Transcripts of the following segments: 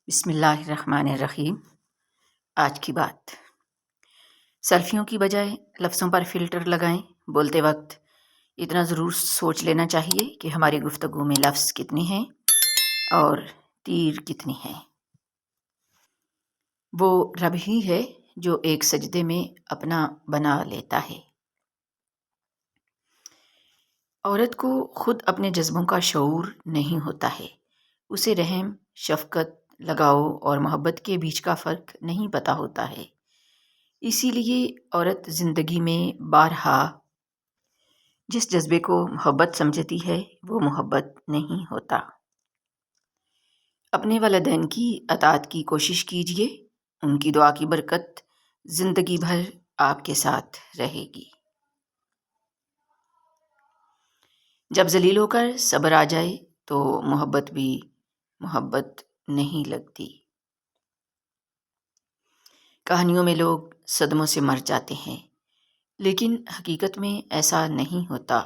بسم اللہ الرحمن الرحیم۔ آج کی بات، سیلفیوں کی بجائے لفظوں پر فلٹر لگائیں۔ بولتے وقت اتنا ضرور سوچ لینا چاہیے کہ ہماری گفتگو میں لفظ کتنے ہیں اور تیر کتنی ہیں۔ وہ رب ہی ہے جو ایک سجدے میں اپنا بنا لیتا ہے۔ عورت کو خود اپنے جذبوں کا شعور نہیں ہوتا ہے۔ اسے رحم، شفقت، لگاؤ اور محبت کے بیچ کا فرق نہیں پتہ ہوتا ہے۔ اسی لیے عورت زندگی میں بارہا جس جذبے کو محبت سمجھتی ہے وہ محبت نہیں ہوتا۔ اپنے والدین کی اطاعت کی کوشش کیجیے، ان کی دعا کی برکت زندگی بھر آپ کے ساتھ رہے گی۔ جب ذلیل ہو کر صبر آ جائے تو محبت بھی محبت نہیں لگتی۔ کہانیوں میں لوگ صدموں سے مر جاتے ہیں، لیکن حقیقت میں ایسا نہیں ہوتا۔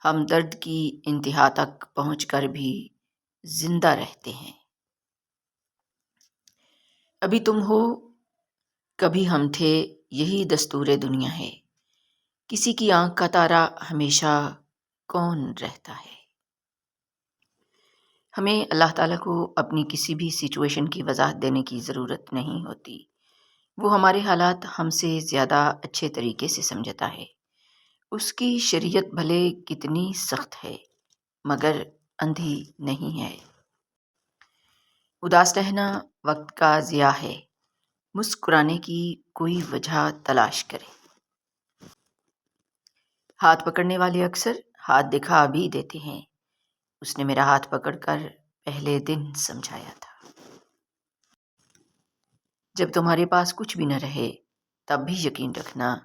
ہم درد کی انتہا تک پہنچ کر بھی زندہ رہتے ہیں۔ ابھی تم ہو، کبھی ہم تھے، یہی دستور دنیا ہے۔ کسی کی آنکھ کا تارا ہمیشہ کون رہتا ہے؟ ہمیں اللہ تعالیٰ کو اپنی کسی بھی سچویشن کی وضاحت دینے کی ضرورت نہیں ہوتی۔ وہ ہمارے حالات ہم سے زیادہ اچھے طریقے سے سمجھتا ہے۔ اس کی شریعت بھلے کتنی سخت ہے مگر اندھی نہیں ہے۔ اداس رہنا وقت کا ضیاع ہے، مسکرانے کی کوئی وجہ تلاش کرے۔ ہاتھ پکڑنے والے اکثر ہاتھ دکھا بھی دیتے ہیں۔ اس نے میرا ہاتھ پکڑ کر پہلے دن سمجھایا تھا۔ جب تمہارے پاس کچھ بھی نہ رہے تب بھی یقین رکھنا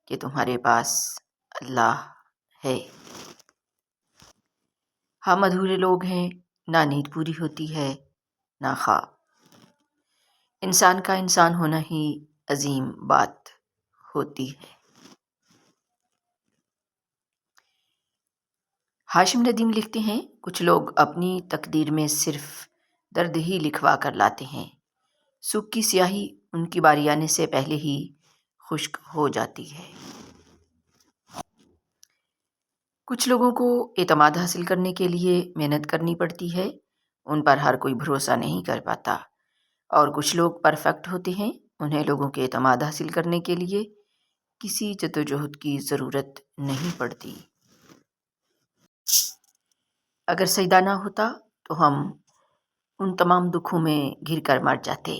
کہ تمہارے پاس اللہ ہے۔ ہم ادھورے لوگ ہیں، نہ نیند پوری ہوتی ہے نہ خواب۔ انسان کا انسان ہونا ہی عظیم بات ہوتی ہے۔ ہاشم ندیم لکھتے ہیں، کچھ لوگ اپنی تقدیر میں صرف درد ہی لکھوا کر لاتے ہیں۔ سکھ کی سیاہی ان کی باری آنے سے پہلے ہی خشک ہو جاتی ہے۔ کچھ لوگوں کو اعتماد حاصل کرنے کے لیے محنت کرنی پڑتی ہے، ان پر ہر کوئی بھروسہ نہیں کر پاتا، اور کچھ لوگ پرفیکٹ ہوتے ہیں، انہیں لوگوں کے اعتماد حاصل کرنے کے لیے کسی جدوجہد کی ضرورت نہیں پڑتی۔ اگر سجدہ نہ ہوتا تو ہم ان تمام دکھوں میں گھر کر مر جاتے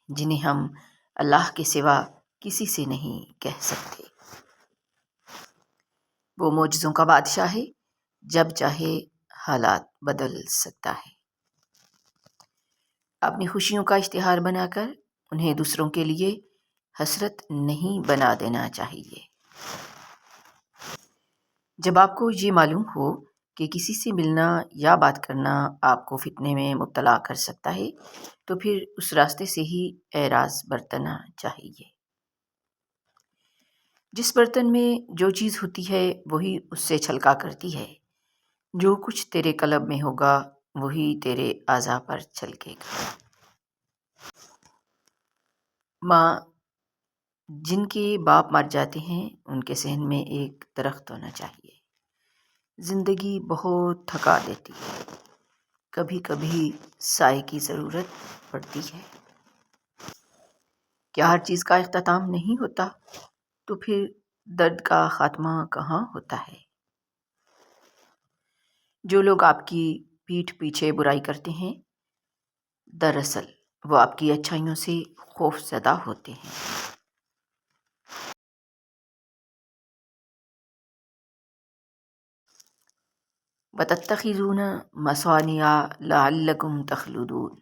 جنہیں ہم اللہ کے سوا کسی سے نہیں کہہ سکتے۔ وہ معجزوں کا بادشاہ ہے، جب چاہے حالات بدل سکتا ہے۔ اپنی خوشیوں کا اشتہار بنا کر انہیں دوسروں کے لیے حسرت نہیں بنا دینا چاہیے۔ جب آپ کو یہ معلوم ہو کہ کسی سے ملنا یا بات کرنا آپ کو فتنے میں مبتلا کر سکتا ہے تو پھر اس راستے سے ہی اعراض برتنا چاہیے۔ جس برتن میں جو چیز ہوتی ہے وہی اس سے چھلکا کرتی ہے۔ جو کچھ تیرے قلب میں ہوگا وہی تیرے اعضاء پر چھلکے گا۔ ماں جن کے باپ مر جاتے ہیں ان کے صحن میں ایک درخت ہونا چاہیے۔ زندگی بہت تھکا دیتی ہے، کبھی کبھی سائے کی ضرورت پڑتی ہے۔ کیا ہر چیز کا اختتام نہیں ہوتا؟ تو پھر درد کا خاتمہ کہاں ہوتا ہے؟ جو لوگ آپ کی پیٹھ پیچھے برائی کرتے ہیں دراصل وہ آپ کی اچھائیوں سے خوف زدہ ہوتے ہیں۔ وَتَتَّخِذُونَ مَصَانِعَ لَعَلَّكُمْ تَخْلُدُونَ،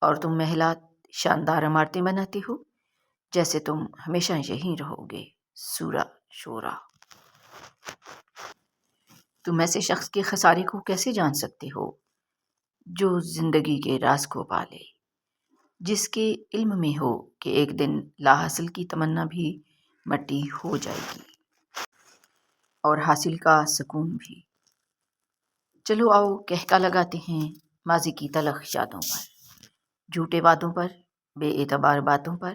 اور تم محلات شاندار عمارتیں بناتے ہو جیسے تم ہمیشہ یہیں رہو گے۔ سورہ شورى۔ تم ایسے شخص کے خسارے کو کیسے جان سکتے ہو جو زندگی کے راز کو پالے، جس کے علم میں ہو کہ ایک دن لا حاصل کی تمنا بھی مٹی ہو جائے گی اور حاصل کا سکون بھی۔ چلو آؤ کہکا لگاتے ہیں ماضی کی تلخ یادوں پر، جھوٹے وعدوں پر، بے اعتبار باتوں پر،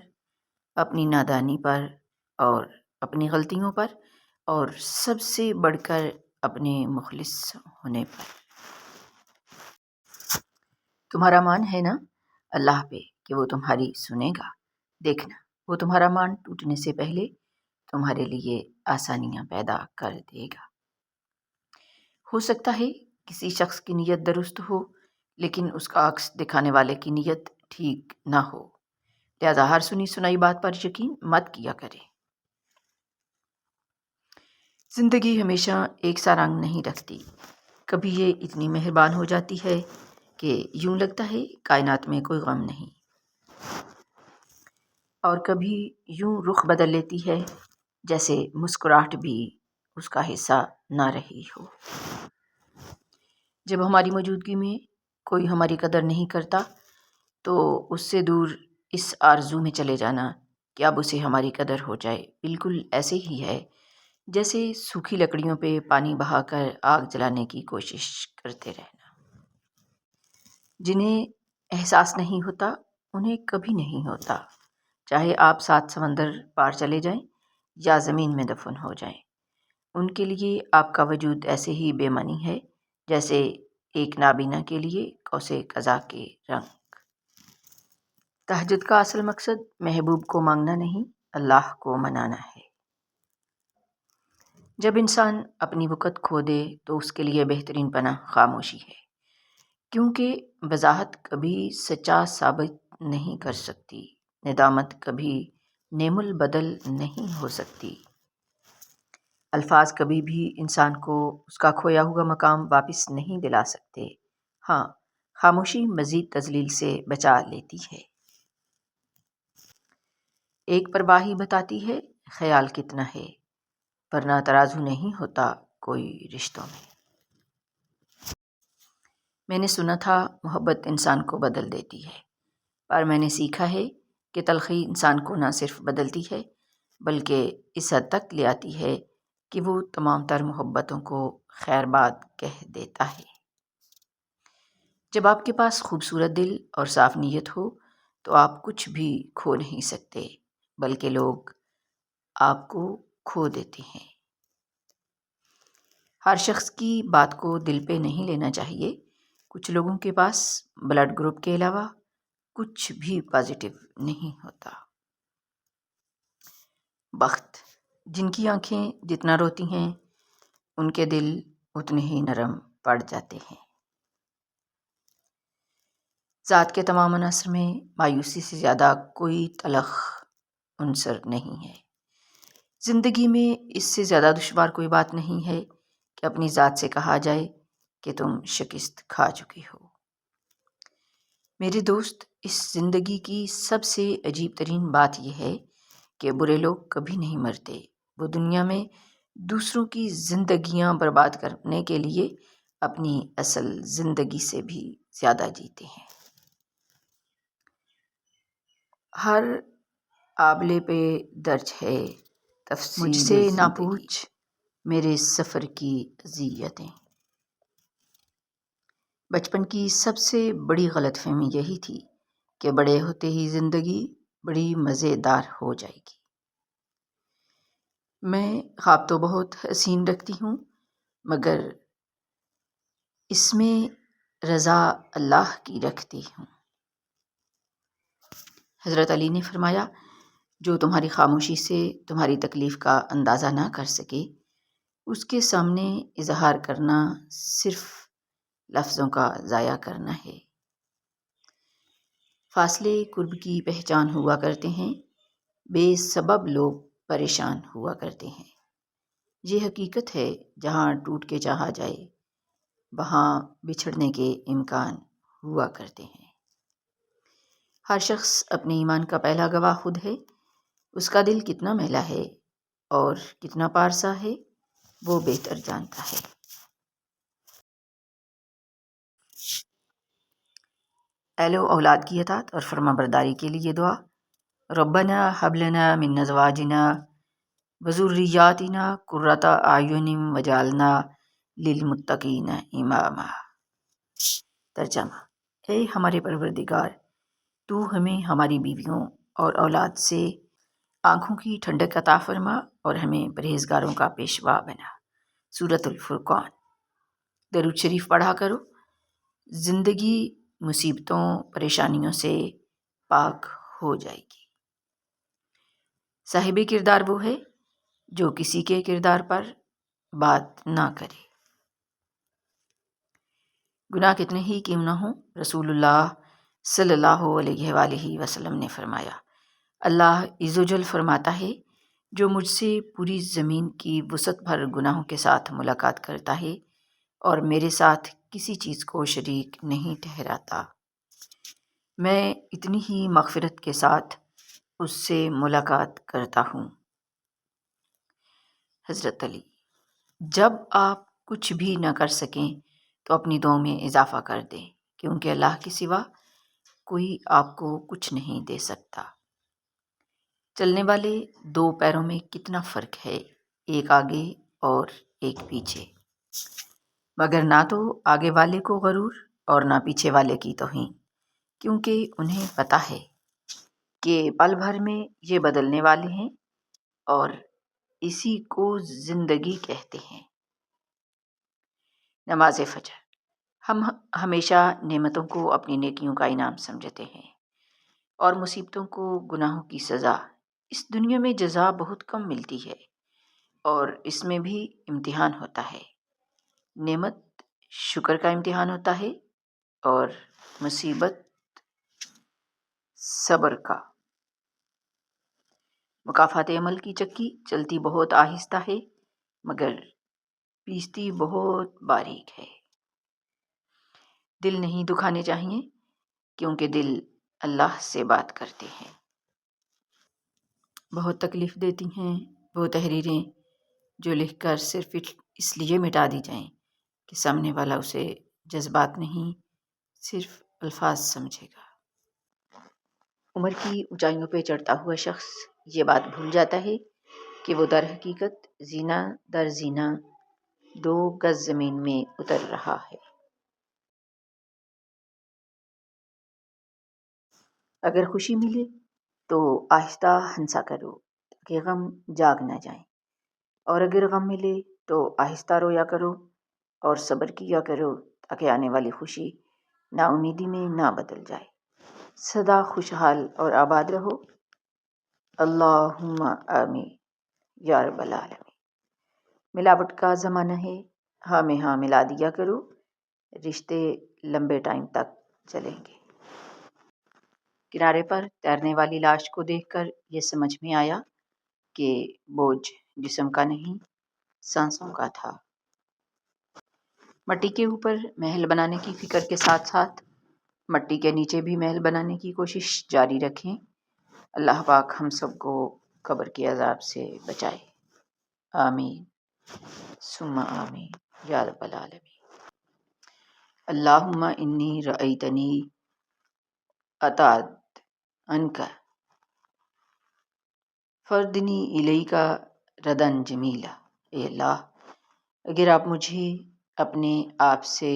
اپنی نادانی پر اور اپنی غلطیوں پر، اور سب سے بڑھ کر اپنے مخلص ہونے پر۔ تمہارا مان ہے نا اللہ پہ کہ وہ تمہاری سنے گا؟ دیکھنا وہ تمہارا مان ٹوٹنے سے پہلے تمہارے لیے آسانیاں پیدا کر دے گا۔ ہو سکتا ہے کسی شخص کی نیت درست ہو، لیکن اس کا عکس دکھانے والے کی نیت ٹھیک نہ ہو، لہذا ہر سنی سنائی بات پر یقین مت کیا کرے۔ زندگی ہمیشہ ایک سا رنگ نہیں رکھتی، کبھی یہ اتنی مہربان ہو جاتی ہے کہ یوں لگتا ہے کائنات میں کوئی غم نہیں، اور کبھی یوں رخ بدل لیتی ہے جیسے مسکراہٹ بھی اس کا حصہ نہ رہی ہو۔ جب ہماری موجودگی میں کوئی ہماری قدر نہیں کرتا تو اس سے دور اس آرزو میں چلے جانا کہ اب اسے ہماری قدر ہو جائے، بالکل ایسے ہی ہے جیسے سوکھی لکڑیوں پہ پانی بہا کر آگ جلانے کی کوشش کرتے رہنا۔ جنہیں احساس نہیں ہوتا انہیں کبھی نہیں ہوتا، چاہے آپ 7 سمندر پار چلے جائیں یا زمین میں دفن ہو جائیں، ان کے لیے آپ کا وجود ایسے ہی بے معنی ہے جیسے ایک نابینا کے لیے قوس قزح کے رنگ۔ تہجد کا اصل مقصد محبوب کو مانگنا نہیں، اللہ کو منانا ہے۔ جب انسان اپنی وقت کھو دے تو اس کے لیے بہترین پناہ خاموشی ہے، کیونکہ وضاحت کبھی سچا ثابت نہیں کر سکتی، ندامت کبھی نعم البدل نہیں ہو سکتی، الفاظ کبھی بھی انسان کو اس کا کھویا ہوا مقام واپس نہیں دلا سکتے۔ ہاں، خاموشی مزید تذلیل سے بچا لیتی ہے۔ ایک پرواہی بتاتی ہے خیال کتنا ہے، ورنہ ترازو نہیں ہوتا کوئی رشتوں میں۔ میں نے سنا تھا محبت انسان کو بدل دیتی ہے، پر میں نے سیکھا ہے کہ تلخی انسان کو نہ صرف بدلتی ہے بلکہ اس حد تک لے آتی ہے کہ وہ تمام تر محبتوں کو خیر باد کہہ دیتا ہے۔ جب آپ کے پاس خوبصورت دل اور صاف نیت ہو تو آپ کچھ بھی کھو نہیں سکتے، بلکہ لوگ آپ کو کھو دیتے ہیں۔ ہر شخص کی بات کو دل پہ نہیں لینا چاہیے، کچھ لوگوں کے پاس بلڈ گروپ کے علاوہ کچھ بھی پازیٹیو نہیں ہوتا۔ بخت، جن کی آنکھیں جتنا روتی ہیں ان کے دل اتنے ہی نرم پڑ جاتے ہیں۔ ذات کے تمام عناصر میں مایوسی سے زیادہ کوئی تلخ عنصر نہیں ہے۔ زندگی میں اس سے زیادہ دشوار کوئی بات نہیں ہے کہ اپنی ذات سے کہا جائے کہ تم شکست کھا چکی ہو۔ میرے دوست، اس زندگی کی سب سے عجیب ترین بات یہ ہے کہ برے لوگ کبھی نہیں مرتے، وہ دنیا میں دوسروں کی زندگیاں برباد کرنے کے لیے اپنی اصل زندگی سے بھی زیادہ جیتے ہیں۔ ہر آبلے پہ درج ہے تفصیل مجھ سے نہ پوچھ میرے سفر کی اذیتیں۔ بچپن کی سب سے بڑی غلط فہمی یہی تھی کہ بڑے ہوتے ہی زندگی بڑی مزیدار ہو جائے گی۔ میں خواب تو بہت حسین رکھتی ہوں، مگر اس میں رضا اللہ کی رکھتی ہوں۔ حضرت علی نے فرمایا، جو تمہاری خاموشی سے تمہاری تکلیف کا اندازہ نہ کر سکے، اس کے سامنے اظہار کرنا صرف لفظوں کا ضائع کرنا ہے۔ فاصلے قرب کی پہچان ہوا کرتے ہیں، بے سبب لوگ پریشان ہوا کرتے ہیں۔ یہ حقیقت ہے، جہاں ٹوٹ کے چاہا جائے وہاں بچھڑنے کے امکان ہوا کرتے ہیں۔ ہر شخص اپنے ایمان کا پہلا گواہ خود ہے، اس کا دل کتنا میلا ہے اور کتنا پارسا ہے وہ بہتر جانتا ہے۔ اے لو اولاد کی اطاعت اور فرما برداری کے لیے دعا۔ ربنا ہب لنا من ازواجنا وذریاتنا قرۃ اعین واجعلنا للمتقین اماما۔ ترجمہ، اے ہمارے پروردگار، تو ہمیں ہماری بیویوں اور اولاد سے آنکھوں کی ٹھنڈک عطا فرما اور ہمیں پرہیزگاروں کا پیشوا بنا۔ سورۃ الفرقان۔ درود شریف پڑھا کرو، زندگی مصیبتوں پریشانیوں سے پاک ہو جائے گی۔ صاحب کردار وہ ہے جو کسی کے کردار پر بات نہ کرے۔ گناہ کتنے ہی کیوں نہ ہوں، رسول اللہ صلی اللہ علیہ وآلہ وسلم نے فرمایا، اللہ عز و جل فرماتا ہے، جو مجھ سے پوری زمین کی وسعت بھر گناہوں کے ساتھ ملاقات کرتا ہے اور میرے ساتھ کسی چیز کو شریک نہیں ٹھہراتا، میں اتنی ہی مغفرت کے ساتھ اس سے ملاقات کرتا ہوں۔ حضرت علی۔ جب آپ کچھ بھی نہ کر سکیں تو اپنی دعاؤں میں اضافہ کر دیں، کیونکہ اللہ کے سوا کوئی آپ کو کچھ نہیں دے سکتا۔ چلنے والے دو پیروں میں کتنا فرق ہے، ایک آگے اور ایک پیچھے، مگر نہ تو آگے والے کو غرور اور نہ پیچھے والے کی توہین، کیونکہ انہیں پتہ ہے کہ پل بھر میں یہ بدلنے والے ہیں اور اسی کو زندگی کہتے ہیں۔ نماز فجر۔ ہم ہمیشہ نعمتوں کو اپنی نیکیوں کا انعام سمجھتے ہیں اور مصیبتوں کو گناہوں کی سزا۔ اس دنیا میں جزا بہت کم ملتی ہے اور اس میں بھی امتحان ہوتا ہے۔ نعمت شکر کا امتحان ہوتا ہے اور مصیبت صبر کا۔ مکافات عمل کی چکی چلتی بہت آہستہ ہے مگر پیستی بہت باریک ہے۔ دل نہیں دکھانے چاہیے کیونکہ دل اللہ سے بات کرتے ہیں۔ بہت تکلیف دیتی ہیں وہ تحریریں جو لکھ کر صرف اس لیے مٹا دی جائیں کہ سامنے والا اسے جذبات نہیں صرف الفاظ سمجھے گا۔ عمر کی اونچائیوں پہ چڑھتا ہوا شخص یہ بات بھول جاتا ہے کہ وہ در حقیقت زینہ در زینہ 2 گز زمین میں اتر رہا ہے۔ اگر خوشی ملے تو آہستہ ہنسا کرو تاکہ غم جاگ نہ جائیں، اور اگر غم ملے تو آہستہ رویا کرو اور صبر کیا کرو تاکہ آنے والی خوشی نا امیدی میں نہ بدل جائے۔ سدا خوشحال اور آباد رہو۔ اللہم آمین یا رب العالمین۔ ملاوٹ کا زمانہ ہے، ہاں میں ہاں ملا دیا کرو، رشتے لمبے ٹائم تک چلیں گے۔ کنارے پر تیرنے والی لاش کو دیکھ کر یہ سمجھ میں آیا کہ بوجھ جسم کا نہیں سانسوں کا تھا۔ مٹی کے اوپر محل بنانے کی فکر کے ساتھ ساتھ مٹی کے نیچے بھی محل بنانے کی کوشش جاری رکھیں۔ اللہ پاک ہم سب کو قبر کے عذاب سے بچائے۔ آمین ثم آمین یا رب العالمین۔ اللہم انی رأیتنی اطاعت عنک فردنی الیک ردن جمیلا۔ اے اللہ، اگر آپ مجھے اپنے آپ سے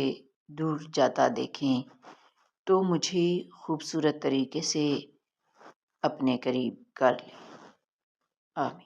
دور جاتا دیکھیں تو مجھے خوبصورت طریقے سے اپنے قریب کر لیں۔ آمین۔